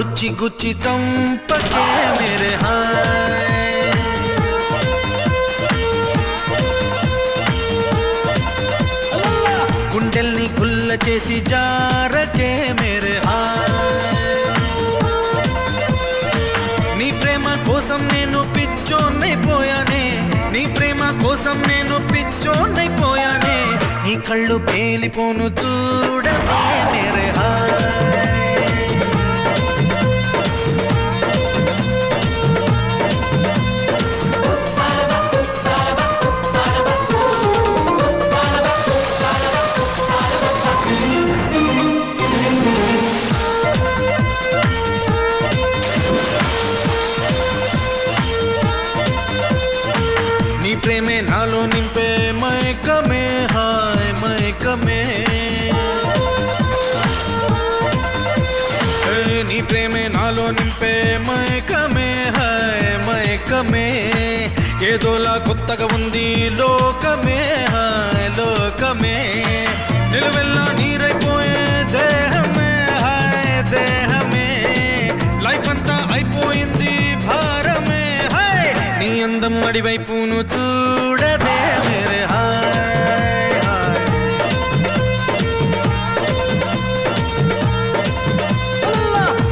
గుచ్చి గుచ్చి చంపకే మేరే హాయ్ గుండెల్ని గుల్ల చేసి జారకే మేరే హాయ్ నీ ప్రేమ కోసం నేను పిచ్చోన్నైపోయానే నీ ప్రేమ కోసం నేను పిచ్చోన్నైపోయానే నీ కళ్ళు పేలిపోను చూడకే మేరే హాయ్ నీ ప్రేమే నాలో నింపే మైకమే హాయ్ మైకమే నీ ప్రేమే నాలో నింపే మైకమే హాయ్ మైకమే ఏదోలా కొత్తగా ఉంది లోకమే హాయ్ లోకమే నిలువెల్లా నీరైపోయే దేహమే హాయ్ దేహమే లైఫ్ అంతా అయిపోయింది భారమే హాయ్ నీ అందం అడివైపును చూడవే మేరే హాయ్ హాయ్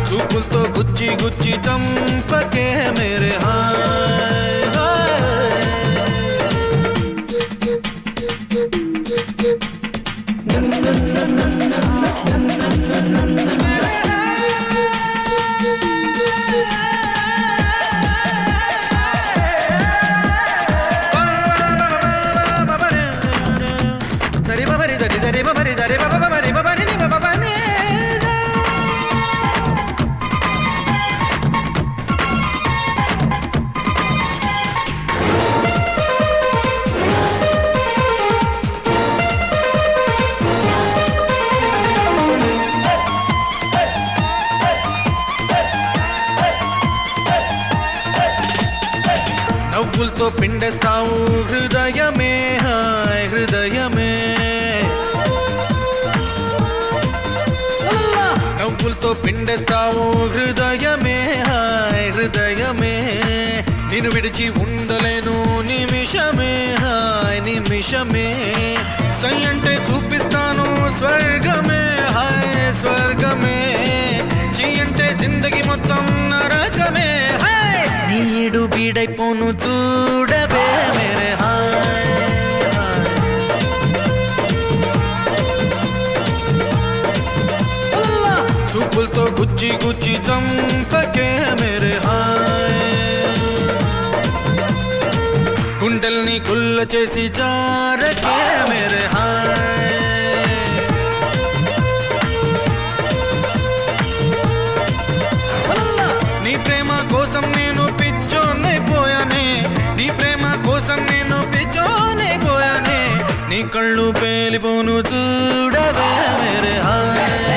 చూపులతో గుచ్చి గుచ్చి చంపకే మేరే హాయ్ హాయ్ నవ్వులతో పిండేస్తావు హృదయమే హాయ్ హృదయమే నవ్వులతో పిండేస్తావు హృదయమే హాయ్ హృదయమే నిన్ను విడిచి ఉండలేను నిమిషమే హాయ్ నిమిషమే సై అంటే చూపిస్తాను స్వర్గమే హాయ్ స్వర్గమే చీ అంటే జిందగీ మొత్తం నరకమే హాయ్ నీడు బీడైపోను చూడవే మేరే హాయ్ చూపులతో గుచ్చి గుచ్చి చంపకే మేరే హాయ్ గుండెల్ని గుల్ల చేసి జారకే మేరే హాయ్ నీ ప్రేమ కోసం నేను పిచ్చోన్నైపోయానే నీ ప్రేమ కోసం నేను పిచ్చోన్నైపోయానే నీ కళ్ళు పేలిపోను చూడవే మేరే హాయ్